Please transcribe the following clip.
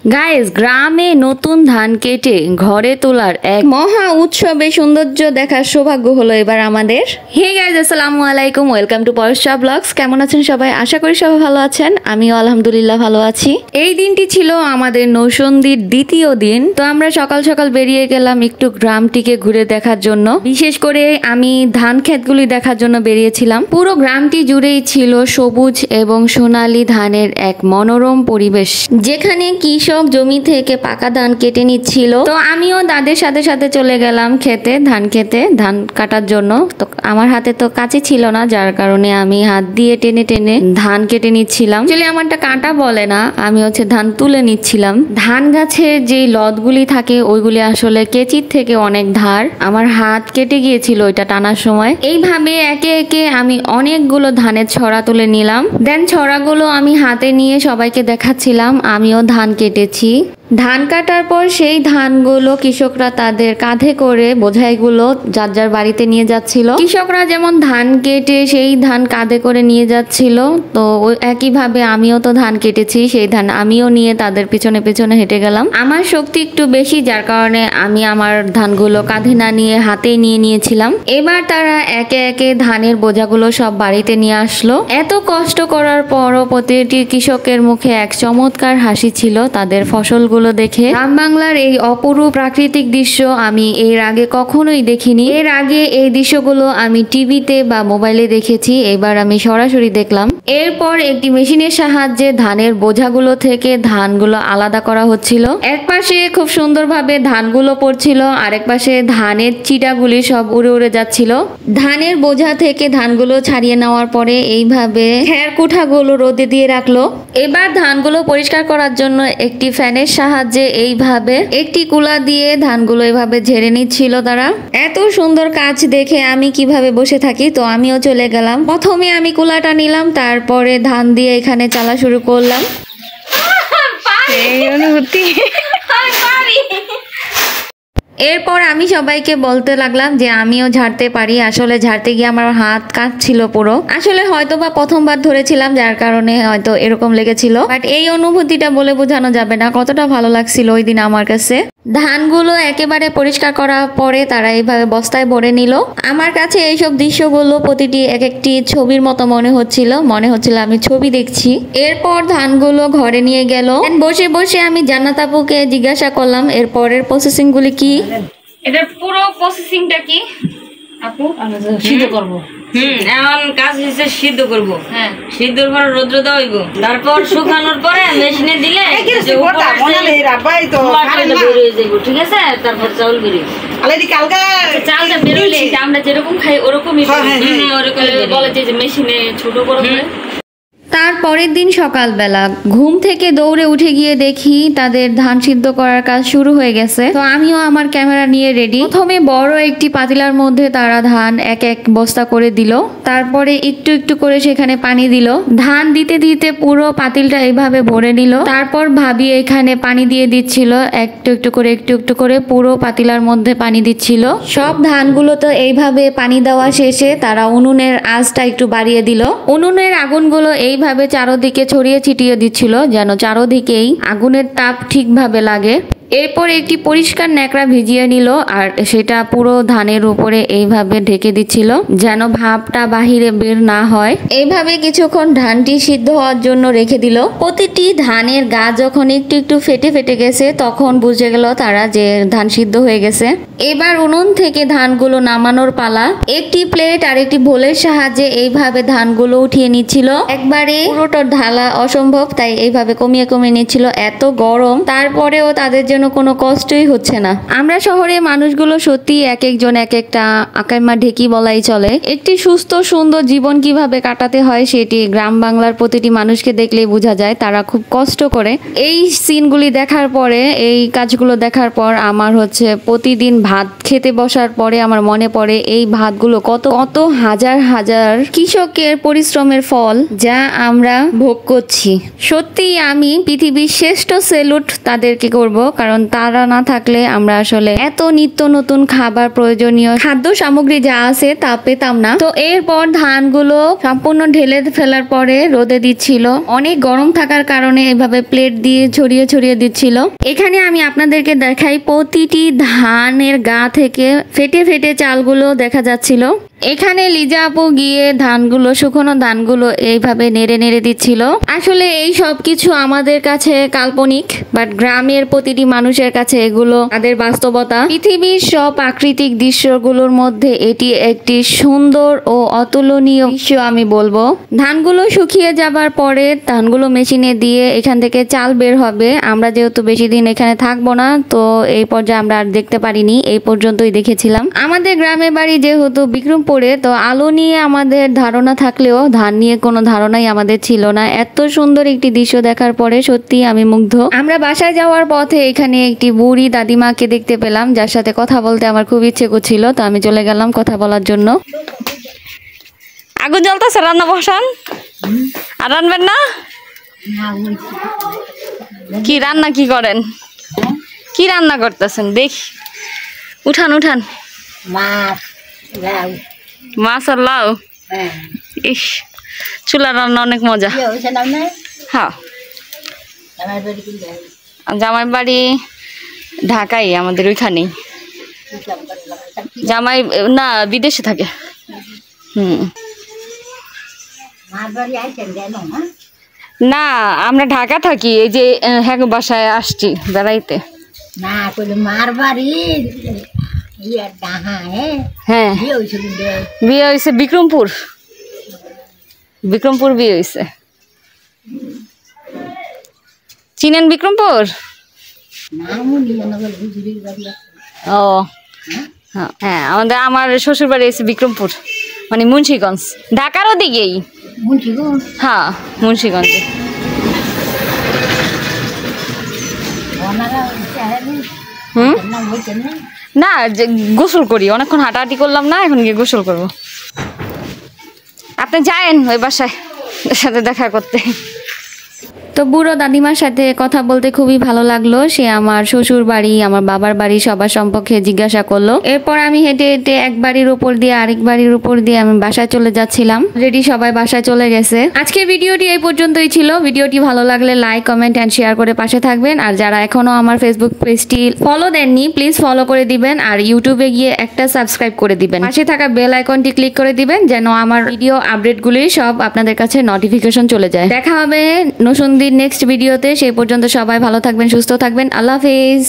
Guys, গ্রামে নতুন ধান কেটে ঘরে তোলার এক মহা উৎসবে সৌন্দর্য দেখার সৌভাগ্য হলো এবার আমাদের। হে গাইস, আসসালামু আলাইকুম, ওয়েলকাম টু পরশা ব্লগস। কেমন আছেন সবাই? আশা করি সবাই ভালো আছেন। আমিও আলহামদুলিল্লাহ ভালো আছি। এই দিনটি ছিল আমাদের নৌসন্দির দ্বিতীয় দিন। তো আমরা সকাল সকাল বেরিয়ে গেলাম একটু গ্রামটিকে ঘুরে দেখার জন্য। বিশেষ করে আমি ধান ক্ষেতগুলি দেখার জন্য বেরিয়েছিলাম। পুরো গ্রামটি জুড়েই ছিল সবুজ এবং সোনালী ধানের এক মনোরম পরিবেশ, যেখানে কৃষক জমি থেকে পাকা ধান কেটে নিচ্ছিল। তো আমিও তাদের সাথে সাথে চলে গেলাম খেতে, ধান কাটার জন্য। তো আমার হাতে তো কাঁচি ছিল না, যার কারণে আমি হাত দিয়ে টেনে টেনে ধান কেটে নিচ্ছিলাম। আসলে আমারটা কাঁটা বলে না, আমি ধান তুলে নিচ্ছিলাম। ধান গাছের যে লতগুলি থাকে ওইগুলি আসলে কেচির থেকে অনেক ধার, আমার হাত কেটে গিয়েছিল ওইটা টানার সময়। এইভাবে একে একে আমি অনেকগুলো ধানের ছড়া তুলে নিলাম। দেন ছড়াগুলো আমি হাতে নিয়ে সবাইকে দেখাচ্ছিলাম আমিও ধান কেটেছি। ধান কাটার পর সেই ধানগুলো কৃষকরা তাদের কাঁধে করে বোঝাইগুলো যার যার বাড়িতে নিয়ে যাচ্ছিল। কৃষকরা যেমন ধান কেটে সেই ধান কাঁধে করে নিয়ে যাচ্ছিল, তো একইভাবে আমিও তো ধান কেটেছি, সেই ধান আমিও নিয়ে তাদের পিছনে পিছনে হেঁটে গেলাম। আমার শক্তি একটু বেশি, যার কারণে আমি আমার ধানগুলো কাঁধে না নিয়ে হাতেই নিয়ে নিয়েছিলাম। এবার তারা একে একে ধানের বোঝাগুলো সব বাড়িতে নিয়ে আসলো। এত কষ্ট করার পরও প্রতিটি কৃষকের মুখে এক চমৎকার হাসি ছিল তাদের ফসলগুলো দেখে। গ্রাম বাংলার এই অপরূপ প্রাকৃতিক দৃশ্য আমি এর আগে কখনোই দেখিনি। এর আগে এই দৃশ্যগুলো আমি টিভিতে বা মোবাইলে দেখেছি, এবার আমি সরাসরি দেখলাম। এরপর একটি মেশিনের সাহায্যে ধানের বোঝাগুলো থেকে ধানগুলো আলাদা করা হচ্ছিল। এক পাশে খুব সুন্দরভাবে ধানগুলো পড়ছিল, আরেক পাশে ধানের চিটাগুলি সব উড়ে উড়ে যাচ্ছিল। ধানের বোঝা থেকে ধানগুলো ছাড়িয়ে নেওয়ার পরে এইভাবে খের কুঠাগুলো রোদে দিয়ে রাখলো। এবার ধানগুলো পরিষ্কার করার জন্য একটি ফ্যানের সাহায্যে এইভাবে একটি কুলা দিয়ে ধানগুলো এভাবে ঝেড়ে নিচ্ছিল তারা। এত সুন্দর কাজ দেখে আমি কিভাবে বসে থাকি, তো আমিও চলে গেলাম। প্রথমে আমি কুলাটা নিলাম, তারপরে ধান দিয়ে এখানে চালা শুরু করলাম। এই অনুভূতি। এরপর আমি সবাইকে বলতে লাগলাম যে আমিও ঝাড়তে পারি। আসলে ঝাড়তে গিয়ে আমার হাত কাঁপছিল পুরো। আসলে হয়তো বা প্রথমবার ধরেছিলাম, যার কারণে হয়তো এরকম লেগেছিল। বাট এই অনুভূতিটা বলে বোঝানো যাবে না কতটা ভালো লাগছিল ওই দিন আমার কাছে। ধানগুলো একেবারে পরিষ্কার করার পরে তারা এইভাবে বস্তায় ভরে নিল। আমার কাছে এইসব দৃশ্যগুলো প্রতিটি এক একটি ছবির মতো মনে হচ্ছিল আমি ছবি দেখছি। এরপর ধানগুলো ঘরে নিয়ে গেল। বসে বসে আমি জান্নাত আপুকে জিজ্ঞাসা করলাম এর পরের প্রসেসিং গুলি কি। এটার পুরো প্রসেসিংটা কি আপু? সিদ্ধ করবো। এখন কাজ হচ্ছে সিদ্ধ করবো। হ্যাঁ, সিদ্ধর পর রোদ্র দেওয়া হইব, তারপর শুকানোর পরে মেশিনে দিলে ঠিক আছে। তারপর চাউল বেরিয়ে চালটা বেরোলে আমরা যেরকম খাই ওরকমই বলে যে মেশিনে ছোট বড় করে। তার পরের দিন সকালবেলা ঘুম থেকে দৌড়ে উঠে গিয়ে দেখি তাদের ধান সিদ্ধ করার কাজ শুরু হয়ে গেছে। তো আমিও আমার ক্যামেরা নিয়ে রেডি। প্রথমে বড় একটি পাতিলার মধ্যে তারা ধান এক এক বস্তা করে দিল, তারপরে একটু একটু করে সেখানে পানি দিল। ধান দিতে দিতে পুরো পাতিলটা এইভাবে ভরে নিল। তারপর ভাবি এখানে পানি দিয়ে দিচ্ছিল, একটু একটু করে পুরো পাতিলার মধ্যে পানি দিচ্ছিল। সব ধানগুলো তো এইভাবে পানি দেওয়া শেষে তারা উনুনের আঁচটা একটু বাড়িয়ে দিল। উনুনের আগুনগুলো এইভাবে চারোদিকে ছড়িয়ে ছিটিয়ে দিচ্ছিল যেন চারোদিকেই আগুনের তাপ ঠিকভাবে লাগে। এরপর একটি পরিষ্কার ন্যাকড়া ভিজিয়ে নিল আর সেটা পুরো ধানের উপরে এইভাবে ঢেকে দিচ্ছিল যেন ভাপটা বাহিরে বের না হয়। এইভাবে কিছুক্ষণ ধানটি সিদ্ধ হওয়ার জন্য রেখে দিল। প্রতিটি ধানের গা যখন একটু একটু ফেটে ফেটে গেছে তখন বুঝে গেল তারা যে ধান সিদ্ধ হয়ে গেছে। এবার উনুন থেকে ধানগুলো নামানোর পালা। একটি প্লেট আর একটি ভোলের সাহায্যে এইভাবে ধানগুলো উঠিয়ে নিচ্ছিল। একবারে পুরোটা ঢালা অসম্ভব, তাই এইভাবে কমিয়ে কমিয়ে নিচ্ছিল। এত গরম, তারপরেও তাদের জন্য কোনো কষ্টই হচ্ছে না। আমরা শহরে মানুষগুলো সত্যি এক একজন এক একটা আকাইমা ঢেকি বলাই চলে। একটি সুস্থ সুন্দর জীবন কিভাবে কাটাতে হয় সেটি গ্রাম বাংলার প্রতিটি মানুষকে দেখলেই বোঝা যায়। তারা খুব কষ্ট করে। এই সিনগুলি দেখার পরে, এই কাজগুলো দেখার পর আমার প্রতিদিন ভাত খেতে বসার পরে আমার মনে পড়ে এই ভাতগুলো কত কত হাজার হাজার কৃষকের পরিশ্রমের ফল যা আমরা ভোগ করছি। সত্যি আমি পৃথিবীর শ্রেষ্ঠ সেলুট তাদেরকে করব, কারণ কারণ তারা না থাকলে আমরা আসলে এত নিত্য নতুন খাবার প্রয়োজনীয় খাদ্য সামগ্রী যা আছে তা পেতাম না। তো এরপর ধানগুলো সম্পূর্ণ ঢেলে ফেলার পরে রোদে দিচ্ছিল, অনেক গরম থাকার কারণে এভাবে প্লেট দিয়ে ছড়িয়ে ছড়িয়ে দিচ্ছিল। এখানে আমি আপনাদেরকে দেখাই প্রতিটি ধানের গা থেকে ফেটে ফেটে চালগুলো দেখা যাচ্ছিল। এখানে লিজা আপু গিয়ে ধানগুলো শুকনো ধানগুলো এইভাবে নেড়ে নেড়ে দিচ্ছিল। আসলে এই সব কিছু আমাদের কাছে কাল্পনিক, বাট গ্রামের প্রতিটি মানুষের কাছে এগুলো তাদের বাস্তবতা। পৃথিবীর সব প্রাকৃতিক দৃশ্যগুলোর মধ্যে এটি একটি সুন্দর ও অতুলনীয় দৃশ্য আমি বলবো। ধানগুলো শুকিয়ে যাবার পরে ধানগুলো মেশিনে দিয়ে এখান থেকে চাল বের হবে। আমরা যেহেতু বেশি দিন এখানে থাকবো না, তো এই পর্যায়ে আমরা আর দেখতে পারিনি, এই পর্যন্তই দেখেছিলাম। আমাদের গ্রামের বাড়ি যেহেতু বিক্রমপুরে, তো আলু নিয়ে আমাদের ধারণা থাকলেও ধান নিয়ে কোনো ধারণাই আমাদের ছিল না। এত সুন্দর একটি দৃশ্য দেখার পরে সত্যি আমি মুগ্ধ। আমরা বাসায় যাওয়ার পথে এখানে একটি বুড়ি দাদিমাকে দেখতে পেলাম, যার সাথে কথা বলতে আমার খুব ইচ্ছে করছিল, তো আমি চলে গেলাম কথা বলার জন্য। আগুন জ্বলতেছে, রান্না বসান। আর রান্নবেন না? কি রান্না কি করেন? কি রান্না করতেছেন দেখি? উঠান উঠান। মাছ আর লাউ। ইস, চুলা রান্না অনেক মজা। হ্যাঁ, জামাই বাড়ি ঢাকাই, আমাদের ওইখানেই। জামাই না বিদেশে থাকে। না, আমরা ঢাকা থাকি, এই যে হ্যাঁ বাসায় আসছি বেড়াইতে। মার বাড়ি হ্যাঁ, বিয়ে হয়েছে বিক্রমপুর। বিক্রমপুর বিয়ে হয়েছে। চিনেন বিক্রমপুর? ও হ্যাঁ, আমার শ্বশুর বাড়ি এসে বিক্রমপুর, মানে মুন্সিগঞ্জ, ঢাকার ওদিকেই। হ্যাঁ, মুন্সিগঞ্জে। না, গোসল করি, অনেকক্ষণ হাঁটাহাঁটি করলাম না, এখন গিয়ে গোসল করবো। আপনি যায়েন ওই বাসায় সাথে দেখা করতে। তো বুড়ো দাদিমার সাথে কথা বলতে খুবই ভালো লাগলো। সে আমার শ্বশুর বাড়ি, আমার বাবার বাড়ি সবার সম্পর্কে জিজ্ঞাসা করলো। এরপর আমি হেঁটে হেঁটে এক বাড়ির উপর দিয়ে আরেক বাড়ির উপর দিয়ে আমি বাসায় চলে যাচ্ছিলাম। অলরেডি সবাই বাসায় চলে গেছে। আজকের ভিডিওটি এই পর্যন্তই ছিল। ভিডিওটি ভালো লাগলে লাইক, কমেন্ট অ্যান্ড শেয়ার করে পাশে থাকবেন। আর যারা এখনো আমার ফেসবুক পেজটি ফলো দেননি, প্লিজ ফলো করে দিবেন। আর ইউটিউবে গিয়ে একটা সাবস্ক্রাইব করে দিবেন। পাশে থাকা বেল আইকনটি ক্লিক করে দিবেন, যেন আমার ভিডিও আপডেটগুলি সব আপনাদের কাছে নোটিফিকেশন চলে যায়। দেখা হবে নতুন নেক্সট ভিডিওতে। সেই পর্যন্ত সবাই ভালো থাকবেন, সুস্থ থাকবেন। আল্লাহ হাফেজ।